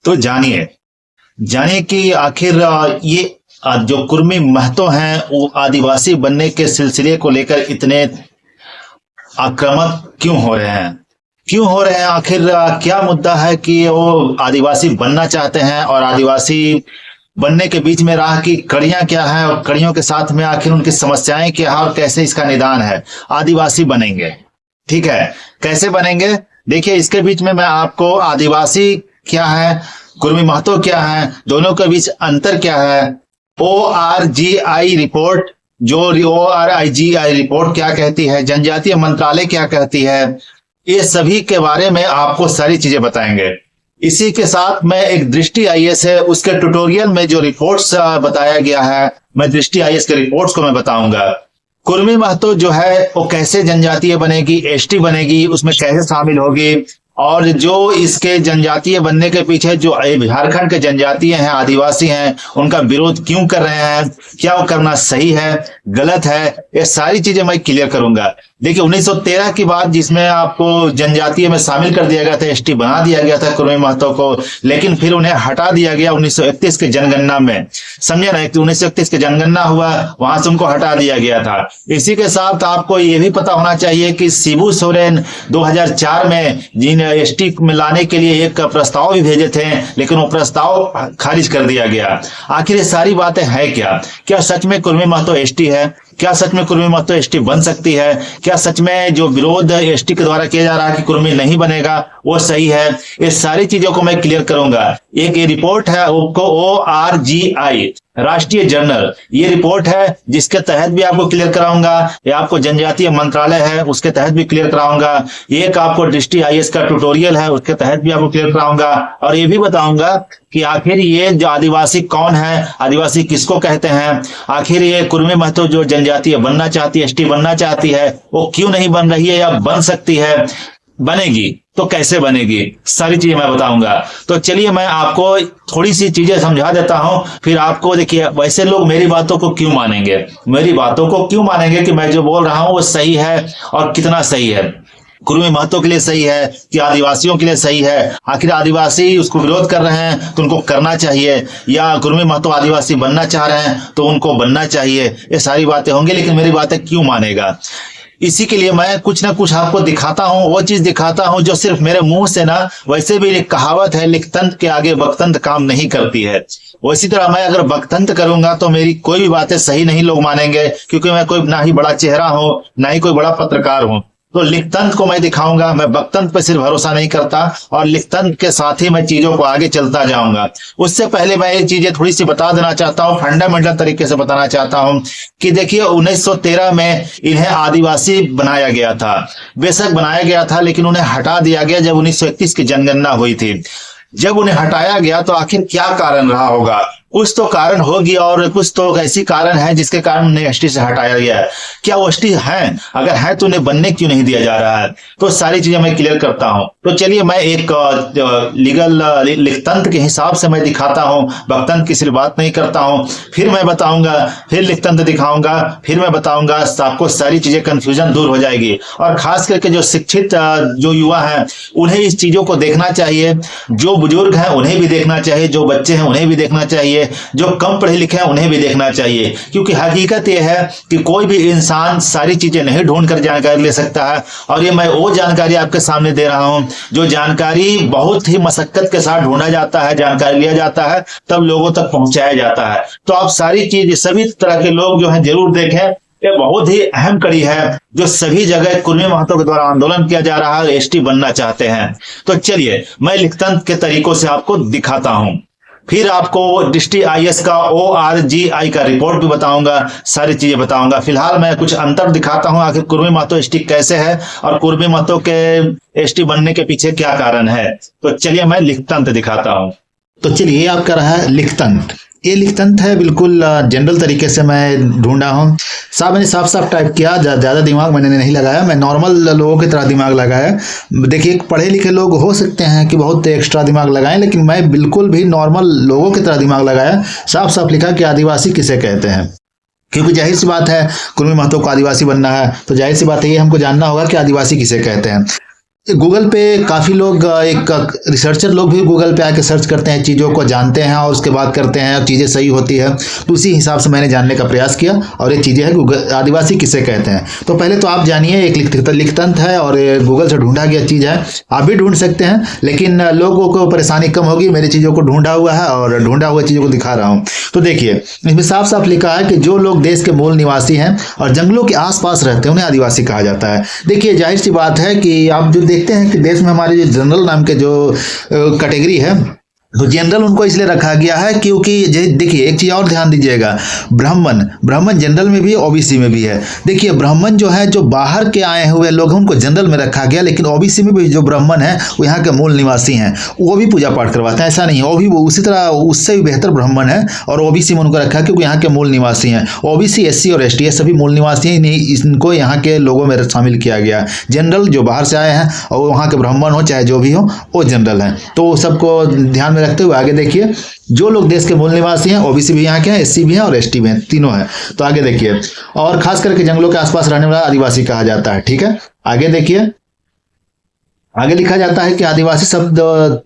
तो जानिए जानिए कि आखिर ये जो कुर्मी महतो हैं वो आदिवासी बनने के सिलसिले को लेकर इतने आक्रामक क्यों हो रहे हैं, क्यों हो रहे हैं? आखिर क्या मुद्दा है कि वो आदिवासी बनना चाहते हैं और आदिवासी बनने के बीच में राह की कड़ियां क्या हैं और कड़ियों के साथ में आखिर उनकी समस्याएं क्या है और कैसे इसका निदान है? आदिवासी बनेंगे, ठीक है, कैसे बनेंगे? देखिए, इसके बीच में मैं आपको आदिवासी क्या है, कुर्मी महतो क्या है, दोनों के बीच अंतर क्या है, ORGI रिपोर्ट, जो ORGI रिपोर्ट क्या कहती है, जनजातीय मंत्रालय क्या कहती है, ये सभी के बारे में आपको सारी चीजें बताएंगे। इसी के साथ मैं एक दृष्टि IAS है उसके ट्यूटोरियल में जो रिपोर्ट्स बताया गया है, मैं दृष्टि IAS के रिपोर्ट्स को मैं बताऊंगा। कुर्मी महतो जो है वो कैसे जनजातीय बनेगी, ST बनेगी, उसमें कैसे शामिल होगी, और जो इसके जनजातीय बनने के पीछे जो झारखंड के जनजातीय हैं, आदिवासी हैं, उनका विरोध क्यों कर रहे हैं, क्या वो करना सही है, गलत है, ये सारी चीजें मैं क्लियर करूंगा। देखिए, 1913 की बात जिसमें आपको जनजातीय में शामिल कर दिया गया था, ST बना दिया गया था कुर्मी महतो को, लेकिन फिर उन्हें हटा दिया गया 1931 के जनगणना में, समझे ना? 1931 के जनगणना हुआ, वहां से उनको हटा दिया गया था। इसी के साथ आपको ये भी पता होना चाहिए कि शिबू सोरेन 2004 में जिन ST में लाने के लिए एक प्रस्ताव भी भेजे थे, लेकिन वो प्रस्ताव खारिज कर दिया गया। आखिर ये सारी बातें है क्या सच में कुर्मी महतो ST है? क्या सच में कुर्मी महतो ST बन सकती है? क्या सच में जो विरोध ST के द्वारा किया जा रहा है कि कुर्मी नहीं बनेगा वो सही है? ये सारी चीजों को मैं क्लियर करूंगा। एक ये रिपोर्ट है ORGI राष्ट्रीय जर्नल, ये रिपोर्ट है जिसके तहत भी आपको क्लियर कराऊंगा। ये आपको जनजातीय मंत्रालय है उसके तहत भी क्लियर कराऊंगा। एक आपको दृष्टि IAS का ट्यूटोरियल है उसके तहत भी आपको क्लियर कराऊंगा। और ये भी बताऊंगा कि आखिर ये जो आदिवासी कौन है, आदिवासी किसको कहते हैं, आखिर ये कुर्मी महतो जो जनजातीय बनना चाहती है, ST बनना चाहती है, वो क्यों नहीं बन रही है या बन सकती है, बनेगी तो कैसे बनेगी, सारी चीजें मैं बताऊंगा। तो चलिए मैं आपको थोड़ी सी चीजें समझा देता हूं, फिर आपको देखिए वैसे लोग मेरी बातों को क्यों मानेंगे, मेरी बातों को क्यों मानेंगे कि मैं जो बोल रहा हूं वो सही है और कितना सही है, कुर्मी महतो के लिए सही है कि आदिवासियों के लिए सही है। आखिर आदिवासी उसको विरोध कर रहे हैं तो उनको करना चाहिए, या कुर्मी महतो आदिवासी बनना चाह रहे हैं तो उनको बनना चाहिए। ये सारी बातें होंगी, लेकिन मेरी बातें क्यों मानेगा? इसी के लिए मैं कुछ ना कुछ आपको दिखाता हूं, वो चीज दिखाता हूं जो सिर्फ मेरे मुंह से ना, वैसे भी एक कहावत है, लिखतंत्र के आगे बकतंत्र काम नहीं करती है। उसी तरह मैं अगर बकतंत्र करूंगा तो मेरी कोई भी बातें सही नहीं लोग मानेंगे, क्योंकि मैं कोई ना ही बड़ा चेहरा हूं ना ही कोई बड़ा पत्रकार हूं। तो लिखतंत्र को मैं दिखाऊंगा, मैं बकतंत्र पे सिर्फ भरोसा नहीं करता, और लिखतंत्र के साथ ही मैं चीजों को आगे चलता जाऊंगा। उससे पहले मैं ये चीजें थोड़ी सी बता देना चाहता हूँ, फंडामेंटल तरीके से बताना चाहता हूँ कि देखिए 1913 में इन्हें आदिवासी बनाया गया था, बेशक बनाया गया था, लेकिन उन्हें हटा दिया गया जब 1931 की जनगणना हुई थी। जब उन्हें हटाया गया तो आखिर क्या कारण रहा होगा? कुछ तो कारण होगी, और कुछ तो ऐसी कारण है जिसके कारण उन्हें ST से हटाया गया है। क्या वो ST हैं? अगर है तो उन्हें बनने क्यों नहीं दिया जा रहा है? तो सारी चीजें मैं क्लियर करता हूं। तो चलिए मैं एक लीगल लिखतंत्र के हिसाब से मैं दिखाता हूं, बकतंत्र की सिर्फ बात नहीं करता हूं। फिर मैं बताऊंगा, फिर लिखतंत्र दिखाऊंगा, फिर मैं बताऊंगा, आपको सारी चीजें कंफ्यूजन दूर हो जाएगी। और खास करके जो शिक्षित जो युवा है उन्हें इस चीजों को देखना चाहिए, जो बुजुर्ग हैं उन्हें भी देखना चाहिए, जो बच्चे हैं उन्हें भी देखना चाहिए, जो कम पढ़े लिखे हैं उन्हें भी देखना चाहिए। क्योंकि हकीकत यह है कि कोई भी इंसान सारी चीजें नहीं ढूंढ कर जानकारी ले सकता है, और ये मैं वो जानकारी आपके सामने दे रहा हूं जो जानकारी बहुत ही मशक्कत के साथ ढूंढा जाता है, जानकारी लिया जाता है, तब लोगों तक पहुंचाया जाता है। तो आप सारी चीज सभी तरह के लोग जो है जरूर देखें। ये बहुत ही अहम कड़ी है जो सभी जगह कुर्मी महतो के द्वारा आंदोलन किया जा रहा है, ST बनना चाहते हैं। तो चलिए मैं लिखतंत्र के तरीकों से आपको दिखाता हूं, फिर आपको दृष्टि IAS का ORGI का रिपोर्ट भी बताऊंगा, सारी चीजें बताऊंगा। फिलहाल मैं कुछ अंतर दिखाता हूं, आखिर कुर्मी महतो ST कैसे है और कुर्मी महतो के ST बनने के पीछे क्या कारण है। तो चलिए मैं लिखतंत्र दिखाता हूं। तो चलिए ये आपका रहा है लिखतंत्र। ये लिखतंत्र है, बिल्कुल जनरल तरीके से मैं ढूंढा हूँ। मैंने साफ साफ टाइप किया, ज़्यादा दिमाग मैंने नहीं लगाया, मैं नॉर्मल लोगों की तरह दिमाग लगाया। देखिए पढ़े लिखे लोग हो सकते हैं कि बहुत एक्स्ट्रा दिमाग लगाएं, लेकिन मैं बिल्कुल भी नॉर्मल लोगों की तरह दिमाग लगाया। साफ साफ लिखा कि आदिवासी किसे कहते हैं, क्योंकि जाहिर सी बात है कुर्मी महतो को आदिवासी बनना है, तो जाहिर सी बात है ये हमको जानना होगा कि आदिवासी किसे कहते हैं। गूगल पे काफ़ी लोग एक रिसर्चर लोग भी गूगल पे आके सर्च करते हैं, चीज़ों को जानते हैं और उसके बाद करते हैं और चीज़ें सही होती है। तो उसी हिसाब से मैंने जानने का प्रयास किया और ये चीज़ें हैं गूगल आदिवासी किसे कहते हैं। तो पहले तो आप जानिए, एक लिखतंत है और ये गूगल से ढूंढा गया चीज़ है, आप भी ढूंढ सकते हैं, लेकिन लोगों को परेशानी कम होगी। मेरी चीज़ों को ढूंढा हुआ है और ढूंढा हुआ चीज़ों को दिखा रहा हूँ। तो देखिए, इसमें साफ साफ लिखा है कि जो लोग देश के मूल निवासी हैं और जंगलों के आसपास रहते हैं उन्हें आदिवासी कहा जाता है। देखिए, जाहिर सी बात है कि आप जो देखते हैं कि देश में हमारे जो जनरल नाम के जो कैटेगरी है, तो जनरल उनको इसलिए रखा गया है क्योंकि देखिए एक चीज़ और ध्यान दीजिएगा, ब्राह्मण जनरल में भी ओबीसी में भी है। देखिए, ब्राह्मण जो है, जो बाहर के आए हुए लोग हैं उनको जनरल में रखा गया, लेकिन ओबीसी में भी जो ब्राह्मण है वो यहाँ के मूल निवासी हैं, वो भी पूजा पाठ करवाते हैं। ऐसा नहीं है, वो भी उसी तरह उससे भी बेहतर ब्राह्मण है और ओबीसी में उनको रखा है क्योंकि यहाँ के मूल निवासी हैं। ओबीसी, एससी और एसटी सभी मूल निवासी हैं, इनको यहाँ के लोगों में शामिल किया गया। जनरल जो बाहर से आए हैं और वहाँ के ब्राह्मण हो चाहे जो भी हो, वो जनरल हैं। तो सबको ध्यान में रखते हुए आगे देखिए, जो लोग देश के मूल निवासी हैं, ओबीसी भी यहाँ के हैं, एससी भी हैं और एसटी भी हैं, तीनों हैं। तो आगे देखिए, और खास करके जंगलों के आसपास रहने वाला आदिवासी कहा जाता है। ठीक है, आगे देखिए, आगे लिखा जाता है कि आदिवासी शब्द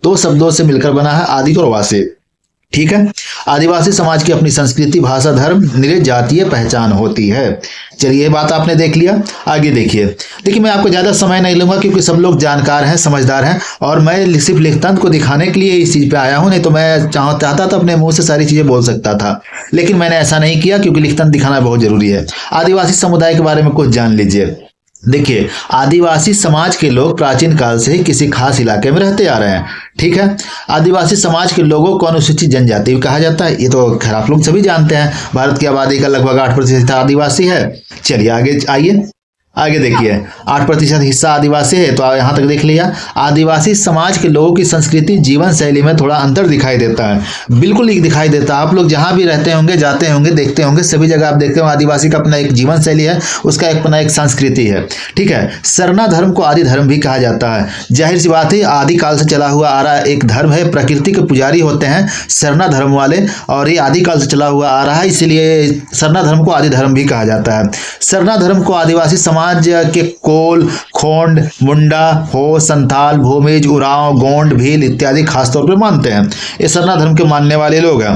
दो शब्दों से मिलकर बना है, आदि और वासी। ठीक है, आदिवासी समाज की अपनी संस्कृति, भाषा, धर्म, निरज जातीय पहचान होती है। चलिए, ये बात आपने देख लिया। आगे देखिए, मैं आपको ज़्यादा समय नहीं लूंगा क्योंकि सब लोग जानकार हैं, समझदार हैं और मैं सिर्फ लिखतंत को दिखाने के लिए इस चीज़ पे आया हूँ। नहीं तो मैं चाहता तो अपने मुंह से सारी चीज़ें बोल सकता था, लेकिन मैंने ऐसा नहीं किया क्योंकि लिखतंत दिखाना बहुत जरूरी है। आदिवासी समुदाय के बारे में कुछ जान लीजिए। देखिए, आदिवासी समाज के लोग प्राचीन काल से ही किसी खास इलाके में रहते आ रहे हैं। ठीक है, आदिवासी समाज के लोगों को अनुसूचित जनजाति भी कहा जाता है। ये तो खैर आप लोग सभी जानते हैं, भारत की आबादी का लगभग 8% आदिवासी है। चलिए आगे आइए, आगे देखिए, 8% हिस्सा आदिवासी है। तो यहाँ तक देख लिया। आदिवासी समाज के लोगों की संस्कृति, जीवन शैली में थोड़ा अंतर दिखाई देता है, बिल्कुल ही दिखाई देता है। आप लोग जहाँ भी रहते होंगे, जाते होंगे, देखते होंगे, सभी जगह आप देखते होंगे आदिवासी का अपना एक जीवन शैली है, उसका अपना एक संस्कृति है। ठीक है, सरना धर्म को आदि धर्म भी कहा जाता है। जाहिर सी बात है, आदि काल से चला हुआ आ रहा एक धर्म है, प्रकृति के पुजारी होते हैं सरना धर्म वाले, और ये आदि काल से चला हुआ आ रहा है, इसलिए सरना धर्म को आदि धर्म भी कहा जाता है। सरना धर्म को आदिवासी समाज के कोल, खोंड, मुंडा, हो, संथाल, भूमिज, उरांव, गोंड, भील इत्यादि खासतौर पर मानते हैं। ये सरना धर्म के मानने वाले लोग हैं।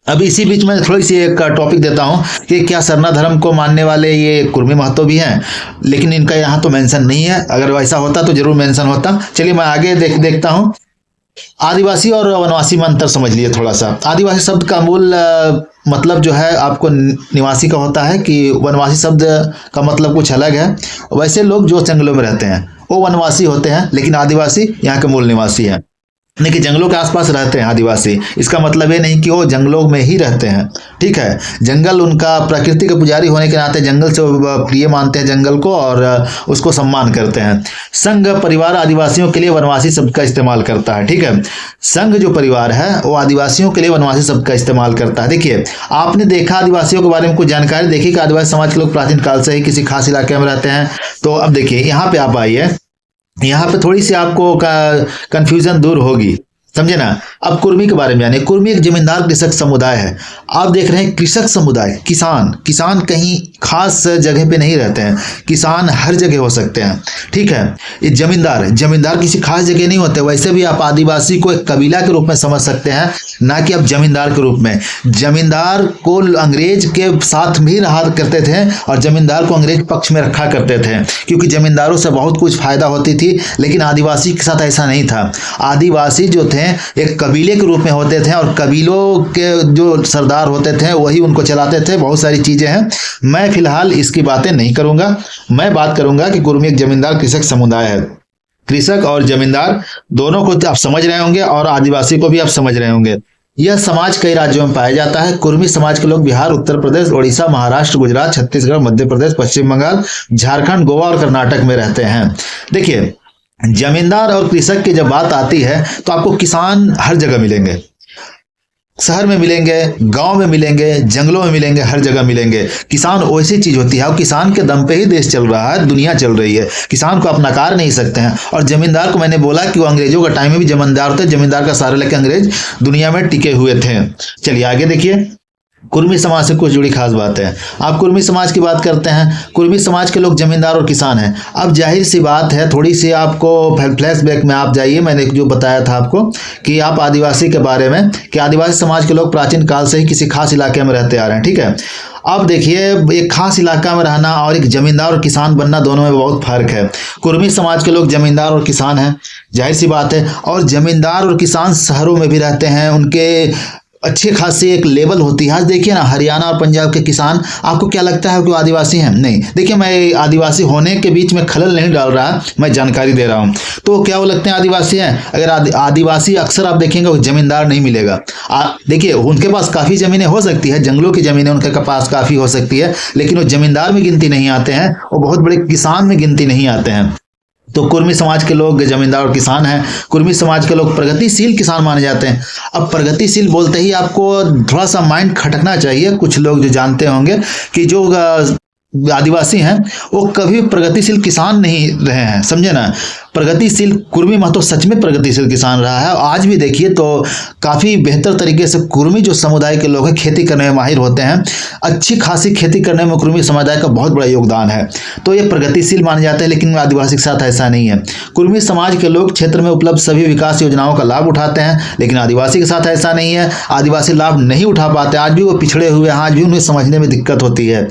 अब इसी बीच में थोड़ी सी एक टॉपिक देता हूं कि क्या सरना धर्म को मानने वाले ये कुर्मी महतो भी हैं, लेकिन इनका यहाँ तो मेंशन नहीं है। अगर वैसा होता तो जरूर मेंशन होता। चलिए मैं आगे देखता हूं। आदिवासी और वनवासी में अंतर समझ लिए थोड़ा सा। आदिवासी शब्द का मूल मतलब जो है आपको निवासी का होता है, कि वनवासी शब्द का मतलब कुछ अलग है। वैसे लोग जो जंगलों में रहते हैं वो वनवासी होते हैं, लेकिन आदिवासी यहाँ के मूल निवासी हैं। देखिए, जंगलों के आसपास रहते हैं आदिवासी, इसका मतलब ये नहीं कि वो जंगलों में ही रहते हैं। ठीक है, जंगल उनका प्रकृति के पुजारी होने के नाते जंगल से प्रिय मानते हैं जंगल को और उसको सम्मान करते हैं। संघ परिवार आदिवासियों के लिए वनवासी शब्द का इस्तेमाल करता है। ठीक है, संघ जो परिवार है वो आदिवासियों के लिए वनवासी शब्द का इस्तेमाल करता है। देखिए, आपने देखा आदिवासियों के बारे में कुछ जानकारी देखी कि आदिवासी समाज के लोग प्राचीन काल से ही किसी खास इलाके में रहते हैं। तो अब देखिए, यहाँ पे आप आइए, यहाँ पे थोड़ी सी आपको कंफ्यूजन दूर होगी, समझे ना। अब कुर्मी के बारे में जानिए। कुर्मी एक जमींदार कृषक समुदाय है। आप देख रहे हैं कृषक समुदाय, किसान कहीं खास जगह पे नहीं रहते हैं, किसान हर जगह हो सकते हैं। ठीक है, ये जमींदार किसी खास जगह नहीं होते। वैसे भी आप आदिवासी को एक कबीला के रूप में समझ सकते हैं, ना कि आप जमींदार के रूप में। जमींदार को अंग्रेज के साथ भी रहा करते थे और जमींदार को अंग्रेज पक्ष में रखा करते थे, क्योंकि जमींदारों से बहुत कुछ फायदा होती थी। लेकिन आदिवासी के साथ ऐसा नहीं था। आदिवासी जो थे एक कबीले के रूप में होते थे और कबीलों के जो सरदार होते थे वही उनको चलाते थे। बहुत सारी चीजें हैं, मैं फिलहाल इसकी बातें नहीं करूंगा। मैं बात करूंगा कि कुर्मी एक जमींदार कृषक समुदाय है। कृषक और जमींदार दोनों को आप समझ रहे होंगे और आदिवासी को भी आप समझ रहे होंगे। यह समाज कई राज्यों में पाया जाता है। कुर्मी समाज के लोग बिहार, उत्तर प्रदेश, ओडिशा, महाराष्ट्र, गुजरात, छत्तीसगढ़, मध्य प्रदेश, पश्चिम बंगाल, झारखंड, गोवा और कर्नाटक में रहते हैं। देखिए, जमींदार और कृषक की जब बात आती है तो आपको किसान हर जगह मिलेंगे, शहर में मिलेंगे, गांव में मिलेंगे, जंगलों में मिलेंगे, हर जगह मिलेंगे। किसान वैसी चीज होती है और किसान के दम पे ही देश चल रहा है, दुनिया चल रही है। किसान को आप नकार नहीं सकते हैं। और जमींदार को मैंने बोला कि वो अंग्रेजों का टाइम में भी जमींदार थे, जमींदार का सहारा लेकर अंग्रेज दुनिया में टिके हुए थे। चलिए आगे देखिए, कुर्मी समाज से कुछ जुड़ी खास बात है। आप कुर्मी समाज की बात करते हैं, कुर्मी समाज के लोग जमींदार और किसान हैं। अब जाहिर सी बात है, थोड़ी सी आपको फ्लैशबैक में आप जाइए, मैंने जो बताया था आपको कि आप आदिवासी के बारे में, कि आदिवासी समाज के लोग प्राचीन काल से ही किसी खास इलाके में रहते आ रहे हैं, ठीक है। अब देखिए, एक खास इलाका में रहना और एक जमींदार और किसान बनना, दोनों में बहुत फर्क है। कुर्मी समाज के लोग जमींदार और किसान हैं, जाहिर सी बात है, और जमींदार और किसान शहरों में भी रहते हैं, उनके अच्छी खासी एक लेवल होती है। आज देखिए ना, हरियाणा और पंजाब के किसान, आपको क्या लगता है कि वो आदिवासी हैं? नहीं। देखिए, मैं आदिवासी होने के बीच में खलल नहीं डाल रहा, मैं जानकारी दे रहा हूँ। तो क्या वो लगते हैं आदिवासी हैं? अगर आदिवासी अक्सर आप देखेंगे वो जमींदार नहीं मिलेगा। देखिए, उनके पास काफ़ी ज़मीनें हो सकती है, जंगलों की ज़मीनें उनके पास काफ़ी हो सकती है, लेकिन वो जमींदार में गिनती नहीं आते हैं, वो बहुत बड़े किसान में गिनती नहीं आते हैं। तो कुर्मी समाज के लोग जमींदार और किसान हैं। कुर्मी समाज के लोग प्रगतिशील किसान माने जाते हैं। अब प्रगतिशील बोलते ही आपको थोड़ा सा माइंड खटकना चाहिए। कुछ लोग जो जानते होंगे कि जो आदिवासी हैं वो कभी प्रगतिशील किसान नहीं रहे हैं, समझे ना। प्रगतिशील कुर्मी महतो सच में प्रगतिशील किसान रहा है। आज भी देखिए तो काफ़ी बेहतर तरीके से कुर्मी जो समुदाय के लोग हैं खेती करने में माहिर होते हैं। अच्छी खासी खेती करने में कुर्मी समुदाय का बहुत बड़ा योगदान है। तो ये प्रगतिशील माने जाते हैं, लेकिन आदिवासी के साथ ऐसा नहीं है। कुर्मी समाज के लोग क्षेत्र में उपलब्ध सभी विकास योजनाओं का लाभ उठाते हैं, लेकिन आदिवासी के साथ ऐसा नहीं है। आदिवासी लाभ नहीं उठा पाते, आज भी वो पिछड़े हुए हैं, आज भी उन्हें समझने में दिक्कत होती है।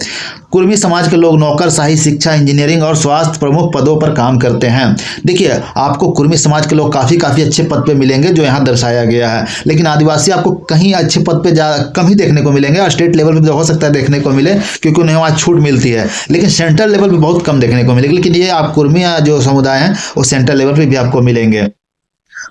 कुर्मी समाज के लोग नौकरशाही, शिक्षा, इंजीनियरिंग और स्वास्थ्य प्रमुख पदों पर काम करते हैं। देखिए, आपको कुर्मी समाज के लोग काफ़ी अच्छे पद पे मिलेंगे जो यहाँ दर्शाया गया है, लेकिन आदिवासी आपको कहीं अच्छे पद पे कम ही देखने को मिलेंगे। और स्टेट लेवल पे भी हो सकता है देखने को मिले, क्योंकि उन्हें वहाँ छूट मिलती है, लेकिन सेंट्रल लेवल पे बहुत कम देखने को मिलेगी। लेकिन ये आप कुर्मी जो समुदाय हैं वो सेंट्रल लेवल पे भी आपको मिलेंगे।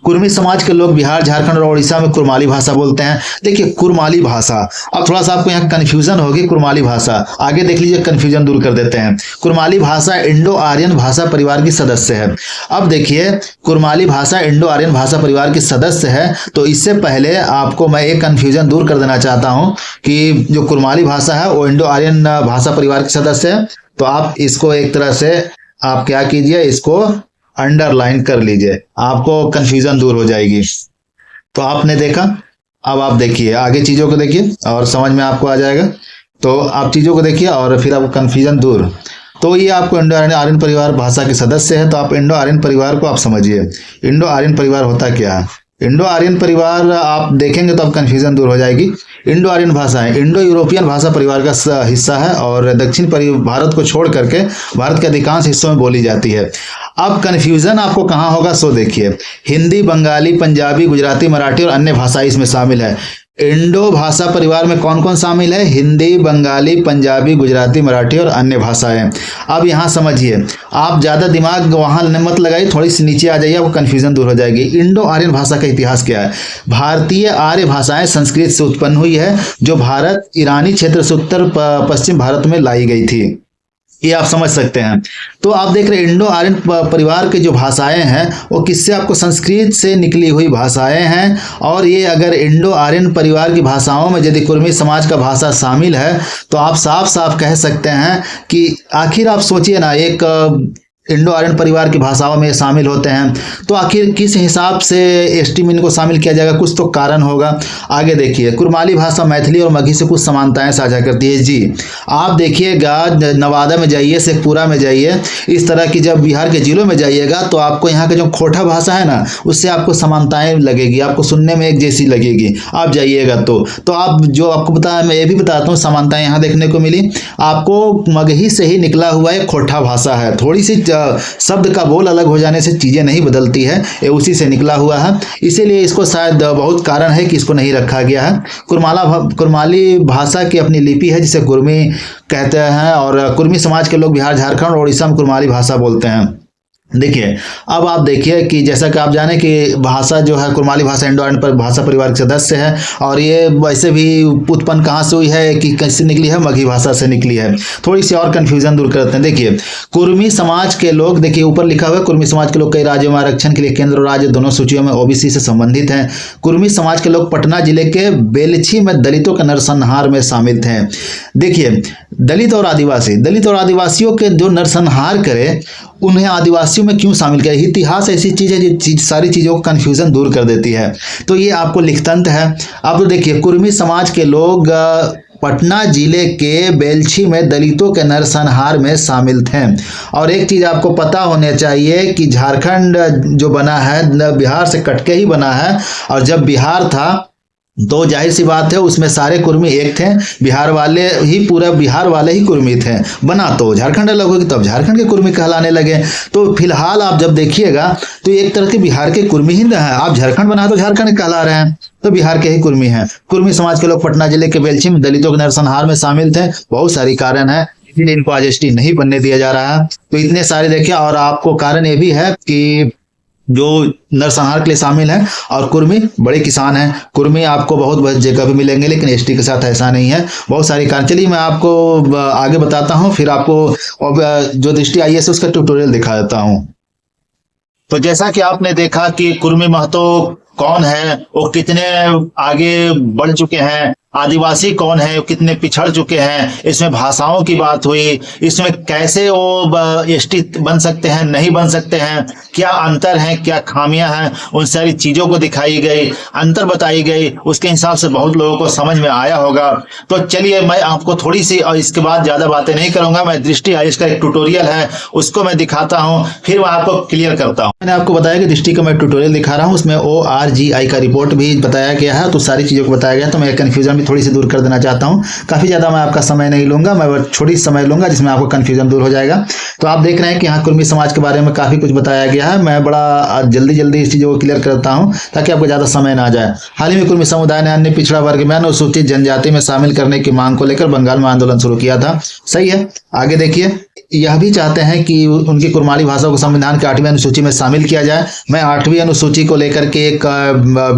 कुर्मी समाज के लोग बिहार, झारखंड और उड़ीसा में कुरमाली भाषा बोलते हैं। देखिए, कुरमाली भाषा, अब थोड़ा सा आपको यहाँ कन्फ्यूजन होगी। कुरमाली भाषा आगे देख लीजिए, कन्फ्यूजन दूर कर देते हैं। कुरमाली भाषा इंडो आर्यन भाषा परिवार की सदस्य है। अब देखिए, कुरमाली भाषा इंडो आर्यन भाषा परिवार की सदस्य है, तो इससे पहले आपको मैं एक कन्फ्यूजन दूर कर देना चाहता हूँ कि जो कुरमाली भाषा है वो इंडो आर्यन भाषा परिवार की सदस्य है। तो आप इसको एक तरह से आप क्या कीजिए, इसको अंडरलाइन कर लीजिए, आपको कंफ्यूजन दूर हो जाएगी। तो आपने देखा, अब आप देखिए आगे चीज़ों को देखिए और समझ में आपको आ जाएगा। तो आप चीज़ों को देखिए और फिर आपको कंफ्यूजन दूर। तो ये आपको इंडो आर्यन परिवार भाषा के सदस्य है। तो आप इंडो आर्यन परिवार को आप समझिए, इंडो आर्यन परिवार होता क्या है। इंडो आर्यन परिवार आप देखेंगे तो आप कंफ्यूजन दूर हो जाएगी। इंडो आर्यन भाषा है, इंडो यूरोपियन भाषा परिवार का हिस्सा है और दक्षिण भारत को छोड़ करके भारत के अधिकांश हिस्सों में बोली जाती है। अब कन्फ्यूजन आपको कहाँ होगा, सो देखिए, हिंदी, बंगाली, पंजाबी, गुजराती, मराठी और अन्य भाषाएं इसमें शामिल है। इंडो भाषा परिवार में कौन कौन शामिल है? हिंदी, बंगाली, पंजाबी, गुजराती, मराठी और अन्य भाषाएं। अब यहाँ समझिए, आप ज़्यादा दिमाग वहाँ मत लगाइए, थोड़ी सी नीचे आ जाइए, आपको कन्फ्यूजन दूर हो जाएगी। इंडो आर्यन भाषा का इतिहास क्या है? भारतीय आर्य भाषाएं संस्कृत से उत्पन्न हुई है, जो भारत ईरानी क्षेत्र से उत्तर पश्चिम भारत में लाई गई थी। ये आप समझ सकते हैं। तो आप देख रहे हैं इंडो आर्यन परिवार के जो भाषाएं हैं वो किससे? आपको संस्कृत से निकली हुई भाषाएं हैं। और ये अगर इंडो आर्यन परिवार की भाषाओं में यदि कुर्मी समाज का भाषा शामिल है तो आप साफ साफ कह सकते हैं कि आखिर आप सोचिए ना, एक इंडो आर्यन परिवार की भाषाओं में शामिल होते हैं, तो आखिर किस हिसाब से एसटी इनको शामिल किया जाएगा? कुछ तो कारण होगा। आगे देखिए, कुरमाली भाषा मैथिली और मगही से कुछ समानताएं साझा करती है। जी, आप देखिएगा, नवादा में जाइए, शेखपुरा में जाइए, इस तरह की जब बिहार के जिलों में जाइएगा तो आपको यहाँ के जो खोटा भाषा है ना, उससे आपको समानताएं लगेगी, आपको सुनने में एक जैसी लगेगी। आप जाइएगा तो आप जो आपको बताया, मैं ये भी बताता हूँ, समानताएं यहाँ देखने को मिली आपको। मगही से ही निकला हुआ एक खोटा भाषा है, थोड़ी सी शब्द का बोल अलग हो जाने से चीज़ें नहीं बदलती है, ये उसी से निकला हुआ है, इसीलिए इसको शायद बहुत कारण है कि इसको नहीं रखा गया है। कुरमाली भाषा की अपनी लिपि है जिसे कुर्मी कहते हैं, और कुर्मी समाज के लोग बिहार, झारखंड और उड़ीसा में कुरमाली भाषा बोलते हैं। देखिए, अब आप देखिए कि जैसा कि आप जाने कि भाषा जो है कुरमाली भाषा इंडो आर्यन भाषा परिवार के सदस्य है, और ये वैसे भी उत्पन्न कहाँ से हुई है, कि कैसे निकली है? मगही भाषा से निकली है। थोड़ी सी और कन्फ्यूजन दूर करते हैं। देखिए, कुर्मी समाज के लोग, देखिए ऊपर लिखा हुआ है, कुर्मी समाज के लोग कई राज्यों में आरक्षण के लिए केंद्र और राज्य दोनों सूचियों में ओबीसी से संबंधित हैं। कुर्मी समाज के लोग पटना जिले के बेलछी में दलितों के नरसंहार में शामिल थे। देखिए, दलित और आदिवासियों के जो नरसंहार करे, उन्हें आदिवासियों में क्यों शामिल किया? इतिहास ऐसी चीज़ है जो सारी चीज़ों को कन्फ्यूजन दूर कर देती है। तो ये आपको लिखतंत्र है। अब तो देखिए, कुर्मी समाज के लोग पटना जिले के बेलछी में दलितों के नरसंहार में शामिल थे। और एक चीज आपको पता होना चाहिए कि झारखंड जो बना है बिहार से कटके ही बना है, और जब बिहार था तो जाहिर सी बात है उसमें सारे कुर्मी एक थे, बिहार वाले ही, पूरा बिहार वाले ही कुर्मी थे। बना तो झारखंड अलग होगी तब झारखंड के कुर्मी कहलाने लगे। तो फिलहाल आप जब देखिएगा तो एक तरह के बिहार के कुर्मी ही है। आप झारखंड बना तो झारखंड कहला रहे हैं, तो बिहार के ही कुर्मी हैं। कुर्मी समाज के लोग पटना जिले के बेलछी में दलितों के नरसंहार में शामिल थे। बहुत सारी कारण है, इसलिए इनको आज एसटी नहीं बनने दिया जा रहा है। तो इतने सारे देखिए, और आपको कारण ये भी है कि जो नरसंहार के लिए शामिल है और कुर्मी बड़े किसान हैं। कुर्मी आपको बहुत जगह भी मिलेंगे, लेकिन एसटी के साथ ऐसा नहीं है। बहुत सारी कारण, चलिए मैं आपको आगे बताता हूं, फिर आपको जो दृष्टि आई है उसका ट्यूटोरियल दिखा देता हूं। तो जैसा कि आपने देखा कि कुर्मी महतो कौन है, वो कितने आगे बढ़ चुके हैं, आदिवासी कौन है, कितने पिछड़ चुके हैं, इसमें भाषाओं की बात हुई, इसमें कैसे वो एसटी बन सकते हैं, नहीं बन सकते हैं, क्या अंतर है, क्या खामियां हैं, उन सारी चीजों को दिखाई गई, अंतर बताई गई। उसके हिसाब से बहुत लोगों को समझ में आया होगा। तो चलिए मैं आपको थोड़ी सी, और इसके बाद ज्यादा बातें नहीं करूंगा, मैं दृष्टि आई इसका एक ट्यूटोरियल है उसको मैं दिखाता हूं, फिर मैं आपको क्लियर करता हूं। मैंने आपको बताया कि दृष्टि का मैं ट्यूटोरियल दिखा रहा हूं, उसमें ORGI का रिपोर्ट भी बताया गया है, तो सारी चीजों को बताया गया। तो मैं कंफ्यूजन थोड़ी सी दूर कर देना चाहता हूं। काफी ज्यादा मैं आपका समय नहीं लूंगा, मैं छोटी समय लूंगा जिसमें आपको कंफ्यूजन दूर हो जाएगा। तो आप देख रहे हैं कि यहाँ कुर्मी समाज के बारे में काफी कुछ बताया गया है। मैं बड़ा जल्दी इस चीजों को क्लियर करता हूं ताकि आपको ज्यादा समय ना जाए। हाल ही में कुर्मी समुदाय ने अन्य पिछड़ा वर्ग में अनुसूचित जनजाति में शामिल करने की मांग को लेकर बंगाल में आंदोलन शुरू किया था। सही है, आगे देखिए। यह भी चाहते हैं कि उनकी कुर्माली भाषा को संविधान के 8वीं अनुसूची में शामिल किया जाए। मैं 8वीं अनुसूची को लेकर के एक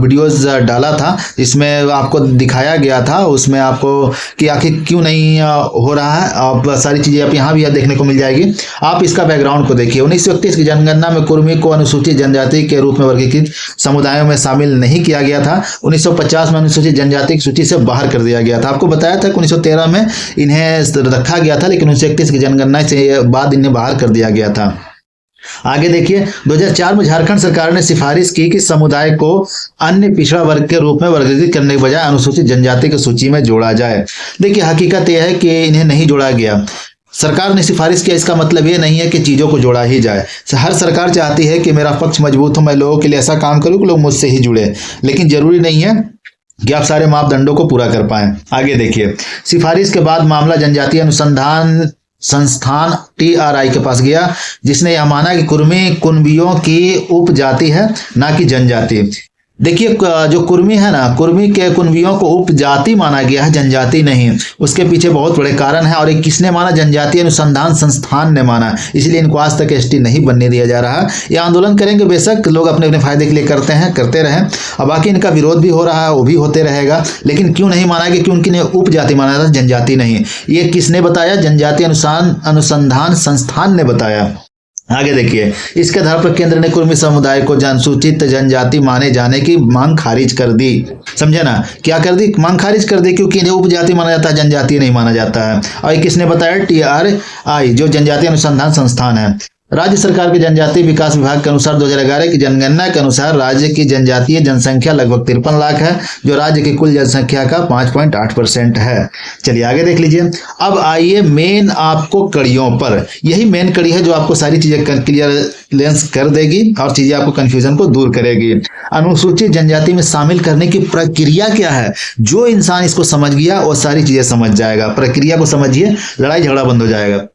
वीडियोस डाला था, इसमें आपको दिखाया गया था उसमें आपको कि आखिर क्यों नहीं हो रहा है। आप सारी चीजें आप यहाँ भी देखने को मिल जाएगी। आप इसका बैकग्राउंड को देखिए। 1931 की जनगणना में कुर्मी को अनुसूचित जनजाति के रूप में वर्गीकृत समुदायों में शामिल नहीं किया गया था। 1950 में अनुसूचित जनजाति की सूची से बाहर कर दिया गया था। आपको बताया था कि 1913 में इन्हें रखा गया था, लेकिन 1931 की जनगणना से बाद इन्हें बाहर कर दिया गया था। आगे देखिए, 2004 में झारखंड सरकार ने सिफारिश की कि समुदाय को अन्य पिछड़ा वर्ग के रूप में वर्गीकृत करने के बजाय अनुसूचित जनजाति की सूची में जोड़ा जाए। देखिए, हकीकत यह है कि इन्हें नहीं जोड़ा गया। सरकार ने सिफारिश किया, इसका मतलब ये नहीं है कि चीजों को जोड़ा ही जाए। हर सरकार चाहती है कि मेरा पक्ष मजबूत हो, मैं लोगों के लिए ऐसा काम करूं कि लोग मुझसे ही जुड़े, लेकिन जरूरी नहीं है कि आप सारे मापदंडों को पूरा कर पाएं। आगे देखिए, सिफारिश के बाद मामला जनजातीय अनुसंधान संस्थान TRI के पास गया, जिसने यह माना कि कुर्मी कुनबियों की उपजाति है, ना कि जनजाति। देखिए, जो कुर्मी है ना, कुर्मी के कुनबियों को उपजाति माना गया है, जनजाति नहीं। उसके पीछे बहुत बड़े कारण है, और एक किसने माना? जनजातीय अनुसंधान संस्थान ने माना। इसलिए इनको आज तक एसटी नहीं बनने दिया जा रहा। ये आंदोलन करेंगे, बेशक लोग अपने अपने फायदे के लिए करते हैं, करते रहें, और बाकी इनका विरोध भी हो रहा है, वो भी होते रहेगा। लेकिन क्यों नहीं माना गया? क्योंकि इन्हें उपजाति माना था, जनजाति नहीं। ये किसने बताया? जनजातीय अनुसंधान संस्थान ने बताया। आगे देखिए, इसके आधार पर केंद्र ने कुर्मी समुदाय को अनुसूचित जनजाति माने जाने की मांग खारिज कर दी। समझे ना? क्या कर दी? मांग खारिज कर दी, क्योंकि इन्हें उपजाति माना जाता है, जनजाति नहीं माना जाता है। और ये किसने बताया? TRI, जो जनजातीय अनुसंधान संस्थान है। राज्य सरकार के जनजातीय विकास विभाग के अनुसार 2011 की जनगणना के अनुसार राज्य की जनजातीय जनसंख्या लगभग 53 लाख है, जो राज्य की कुल जनसंख्या का 5.8% है। चलिए आगे देख लीजिए। अब आइए मेन आपको कड़ियों पर। यही मेन कड़ी है जो आपको सारी चीजें क्लियरेंस कर देगी और चीजें आपको कंफ्यूजन को दूर करेगी। अनुसूचित जनजाति में शामिल करने की प्रक्रिया क्या है? जो इंसान इसको समझ गया वो सारी चीजें समझ जाएगा। प्रक्रिया को समझिए, लड़ाई झगड़ा बंद हो जाएगा।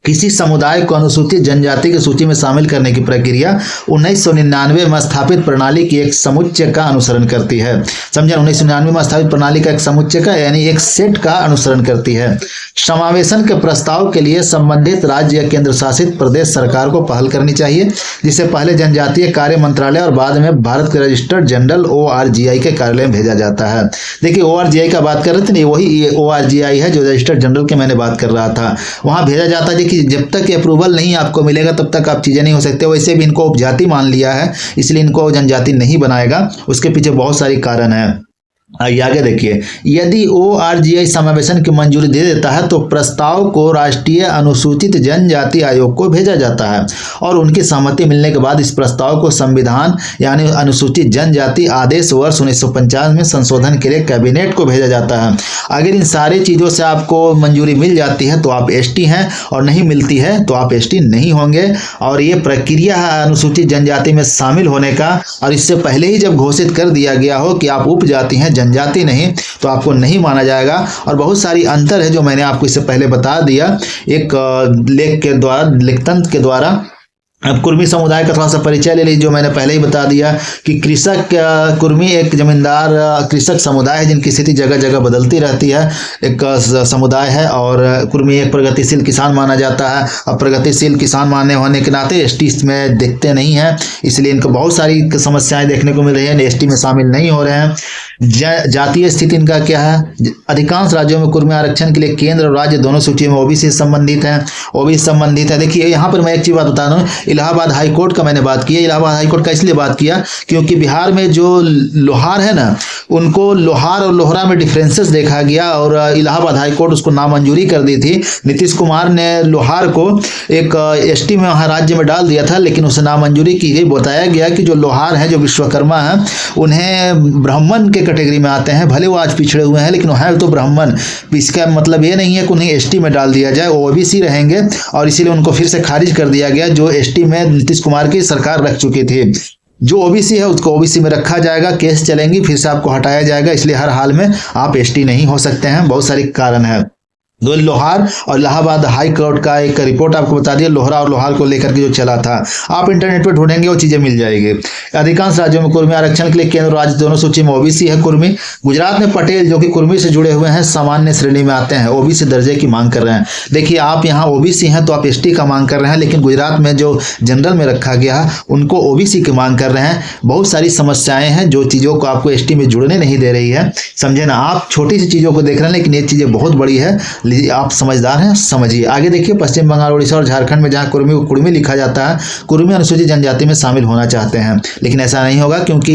किसी समुदाय को अनुसूचित जनजाति की सूची में शामिल करने की प्रक्रिया 1999 में स्थापित प्रणाली की एक समुच्चय का अनुसरण करती है। समझे? 1999 में स्थापित प्रणाली का एक समुच्चय का यानी एक सेट का अनुसरण करती है। समावेशन के प्रस्ताव के लिए संबंधित राज्य या केंद्र शासित प्रदेश सरकार को पहल करनी चाहिए, जिसे पहले जनजातीय कार्य मंत्रालय और बाद में भारत के रजिस्टर्ड जनरल ORGI के कार्यालय में भेजा जाता है। देखिए, ORGI का बात कर रहे थे, नहीं, वही ORGI है जो रजिस्टर्ड जनरल के मैंने बात कर रहा था। वहां भेजा जाता है कि जब तक अप्रूवल नहीं आपको मिलेगा तब तक आप चीजें नहीं हो सकते। वैसे भी इनको उपजाति मान लिया है, इसलिए इनको जनजाति नहीं बनाएगा। उसके पीछे बहुत सारी कारण है। आइए आगे देखिए, यदि ORGI समावेशन की मंजूरी दे देता है तो प्रस्ताव को राष्ट्रीय अनुसूचित जनजाति आयोग को भेजा जाता है और उनकी सहमति मिलने के बाद इस प्रस्ताव को संविधान यानी अनुसूचित जनजाति आदेश वर्ष 1950 में संशोधन के लिए कैबिनेट को भेजा जाता है। अगर इन सारी चीज़ों से आपको मंजूरी मिल जाती है तो आप ST हैं, और नहीं मिलती है तो आप ST नहीं होंगे। और ये प्रक्रिया है अनुसूचित जनजाति में शामिल होने का, और इससे पहले ही जब घोषित कर दिया गया हो कि आप उपजाति हैं जनजाति नहीं, तो आपको नहीं माना जाएगा। और बहुत सारी अंतर है जो मैंने आपको इससे पहले बता दिया एक लेख के द्वारा, लेखतंत्र के द्वारा। अब कुर्मी समुदाय का थोड़ा सा परिचय ले लीजिए, जो मैंने पहले ही बता दिया कि कृषक कुर्मी एक जमींदार कृषक समुदाय है जिनकी स्थिति जगह जगह बदलती रहती है, एक समुदाय है। और कुर्मी एक प्रगतिशील किसान माना जाता है। अब प्रगतिशील किसान मानने होने के नाते ST में देखते नहीं हैं, इसलिए इनको बहुत सारी समस्याएं देखने को मिल रही है, ST में शामिल नहीं हो रहे हैं। जातीय स्थिति इनका क्या है? अधिकांश राज्यों में कुर्मी आरक्षण के लिए केंद्र और राज्य दोनों सूचियों में OBC संबंधित है, OBC संबंधित है। देखिए यहाँ पर मैं एक चीज बात बता दूं, इलाहाबाद हाई कोर्ट का मैंने बात की है। इलाहाबाद हाई कोर्ट का इसलिए बात किया क्योंकि बिहार में जो लोहार है ना, उनको लोहार और लोहरा में डिफरेंसेस देखा गया और इलाहाबाद हाई कोर्ट उसको नामंजूरी कर दी थी। नीतीश कुमार ने लोहार को एक ST में वहाँ राज्य में डाल दिया था, लेकिन उसे नामंजूरी की गई। बताया गया कि जो लोहार हैं, जो विश्वकर्मा हैं, उन्हें ब्राह्मण के कैटेगरी में आते हैं, भले वो आज पिछड़े हुए हैं लेकिन वो है तो ब्राह्मण। इसका मतलब ये नहीं है कि उन्हें ST में डाल दिया जाए, वो OBC रहेंगे। और इसीलिए उनको फिर से खारिज कर दिया गया, जो ST में नीतीश कुमार की सरकार रख चुकी थी। जो OBC है उसको OBC में रखा जाएगा, केस चलेंगी, फिर से आपको हटाया जाएगा। इसलिए हर हाल में आप ST नहीं हो सकते हैं। बहुत सारे कारण है। दो लोहार और इलाहाबाद हाई कोर्ट का एक रिपोर्ट आपको बता दिया, लोहरा और लोहार को लेकर के जो चला था। आप इंटरनेट पर ढूंढेंगे वो चीजें मिल जाएगी। अधिकांश राज्यों में कुर्मी आरक्षण के लिए केंद्र और राज्य दोनों सूची में OBC है कुर्मी। गुजरात में पटेल जो कि कुर्मी से जुड़े हुए हैं सामान्य श्रेणी में आते हैं, OBC दर्जे की मांग कर रहे हैं। देखिए आप यहाँ OBC हैं तो आप ST का मांग कर रहे हैं, लेकिन गुजरात में जो जनरल में रखा गया है उनको OBC की मांग कर रहे हैं। बहुत सारी समस्याएं हैं जो चीजों को आपको ST में जुड़ने नहीं दे रही है, समझे ना। आप छोटी सी चीजों को देख रहे हैं लेकिन ये चीजें बहुत बड़ी है। आप समझदार हैं, समझिए। आगे देखिए, पश्चिम बंगाल, उड़ीसा और झारखंड में जहां कुर्मी को कुर्मी लिखा जाता है, कुर्मी अनुसूचित जनजाति में शामिल होना चाहते हैं, लेकिन ऐसा नहीं होगा क्योंकि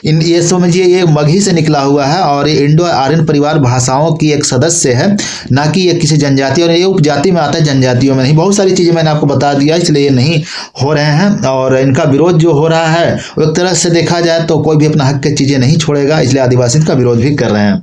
ये समझिए ये मगही से निकला हुआ है और ये इंडो आर्यन परिवार भाषाओं की एक सदस्य है, ना कि ये किसी जनजाति, और ये उपजाति में आता है, जनजातियों में नहीं। बहुत सारी चीजें मैंने आपको बता दिया, इसलिए ये नहीं हो रहे हैं। और इनका विरोध जो हो रहा है वो एक तरह से देखा जाए तो कोई भी अपना हक की चीजें नहीं छोड़ेगा, इसलिए आदिवासी इनका विरोध भी कर रहे हैं।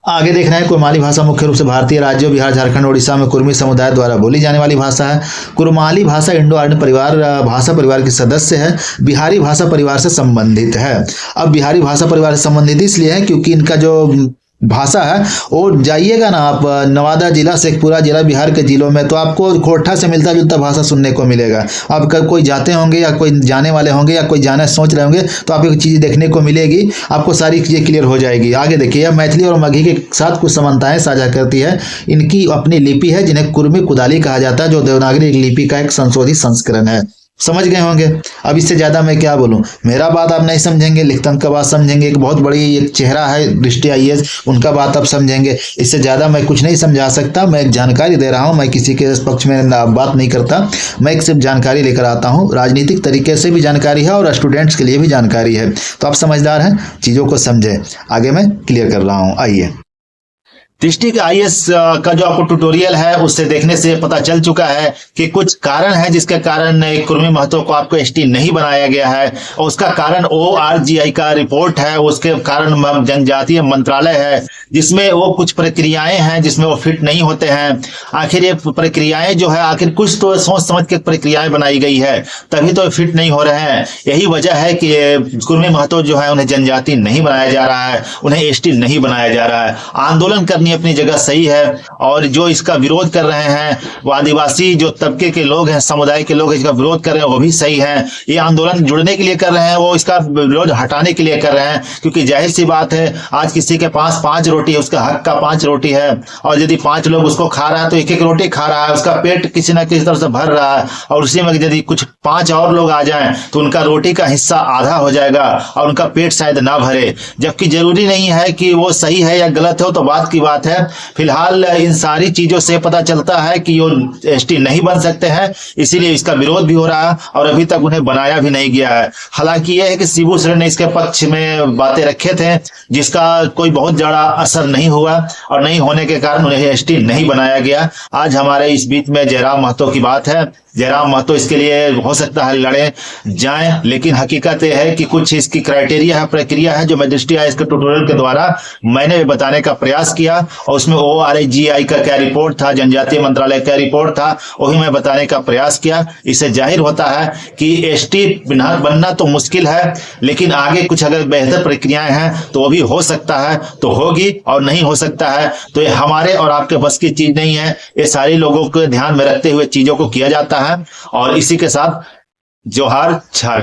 आगे देख रहे हैं, कुरमाली भाषा मुख्य रूप से भारतीय राज्यों बिहार, झारखंड, उड़ीसा में कुर्मी समुदाय द्वारा बोली जाने वाली भाषा है। कुरमाली भाषा इंडो आर्यन परिवार भाषा परिवार की सदस्य है, बिहारी भाषा परिवार से संबंधित है। अब बिहारी भाषा परिवार से संबंधित इसलिए है क्योंकि इनका जो भाषा है, और जाइएगा ना आप नवादा जिला, शेखपुरा जिला, बिहार के जिलों में, तो आपको खोरठा से मिलता जुलता भाषा सुनने को मिलेगा। आप कोई जाते होंगे या कोई जाने वाले होंगे या कोई जाना सोच रहे होंगे तो आपको चीज़ें देखने को मिलेगी, आपको सारी चीज़ें क्लियर हो जाएगी। आगे देखिए, यह मैथिली और मगही के साथ कुछ समानताएं साझा करती है। इनकी अपनी लिपि है जिन्हें कुर्मी कुदाली कहा जाता है, जो देवनागरी लिपि का एक संशोधित संस्करण है। समझ गए होंगे। अब इससे ज्यादा मैं क्या बोलूं, मेरा बात आप नहीं समझेंगे, लिखतंत्र का बात समझेंगे। एक बहुत बड़ी एक चेहरा है दृष्टि IAS, उनका बात आप समझेंगे। इससे ज्यादा मैं कुछ नहीं समझा सकता। मैं एक जानकारी दे रहा हूं, मैं किसी के पक्ष में बात नहीं करता, मैं एक सिर्फ जानकारी लेकर आता हूं। राजनीतिक तरीके से भी जानकारी है और स्टूडेंट्स के लिए भी जानकारी है, तो आप समझदार हैं, चीजों को समझे। आगे मैं क्लियर कर रहा हूं। आइए, दृष्टि के IAS का जो आपको ट्यूटोरियल है उससे देखने से पता चल चुका है कि कुछ कारण है जिसके कारण कुर्मी महतो को आपको ST नहीं बनाया गया है, और उसका कारण ORGI का रिपोर्ट है, उसके कारण जनजातीय मंत्रालय है जिसमें वो कुछ प्रक्रियाएं हैं जिसमें वो फिट नहीं होते हैं। आखिर ये प्रक्रियाएं जो है, आखिर कुछ तो सोच समझ के प्रक्रियाएं बनाई गई है, तभी तो फिट नहीं हो रहे हैं। यही वजह है कि कुर्मी महतो जो है उन्हें जनजाति नहीं बनाया जा रहा है, उन्हें ST नहीं बनाया जा रहा है। आंदोलन करनी अपनी जगह सही है, और जो इसका विरोध कर रहे हैं वो आदिवासी जो तबके के लोग हैं, समुदाय के लोग इसका विरोध कर रहे हैं, वो भी सही है। ये आंदोलन जुड़ने के लिए कर रहे हैं, वो इसका विरोध हटाने के लिए कर रहे हैं, क्योंकि जाहिर सी बात है आज किसी के पास 5 रोटी है, उसका हक का 5 रोटी है, और यदि 5 लोग उसको खा रहा है तो 1-1 रोटी खा रहा है, उसका पेट किसी ना किसी तरह से भर रहा है। और उसी में यदि कुछ 5 और लोग आ जाएं तो उनका रोटी का हिस्सा आधा हो जाएगा और उनका पेट शायद ना भरे। जबकि जरूरी नहीं है कि वो सही है या गलत हो, तो बात की बात बात है। फिलहाल इन सारी चीजों से पता चलता है कि वो एसटी नहीं बन सकते हैं, इसीलिए इसका विरोध भी हो रहा है और अभी तक उन्हें बनाया भी नहीं गया है। हालांकि यह है कि शिबू सोरेन ने इसके पक्ष में बातें रखे थे, जिसका कोई बहुत ज्यादा असर नहीं हुआ और नहीं होने के कारण उन्हें एसटी नहीं बनाया गया। आज हमारे इस बीच में जयराम महतो की बात है। जयराम महतो इसके लिए हो सकता है लड़े जाएं, लेकिन हकीकत यह है कि कुछ इसकी क्राइटेरिया है, प्रक्रिया है, जो मैजिस्ट्री आई इसके ट्यूटोरियल के द्वारा मैंने भी बताने का प्रयास किया और उसमें ORGI का क्या रिपोर्ट था, जनजातीय मंत्रालय का रिपोर्ट था, वही मैं बताने का प्रयास किया। इससे जाहिर होता है कि एसटी बनना तो मुश्किल है, लेकिन आगे कुछ अगर बेहतर प्रक्रियाएं हैं तो वो भी हो सकता है, तो होगी, और नहीं हो सकता है तो ये हमारे और आपके बस की चीज नहीं है। ये सारे लोगों को ध्यान में रखते हुए चीजों को किया जाता है। और इसी के साथ जोहार झारखंड।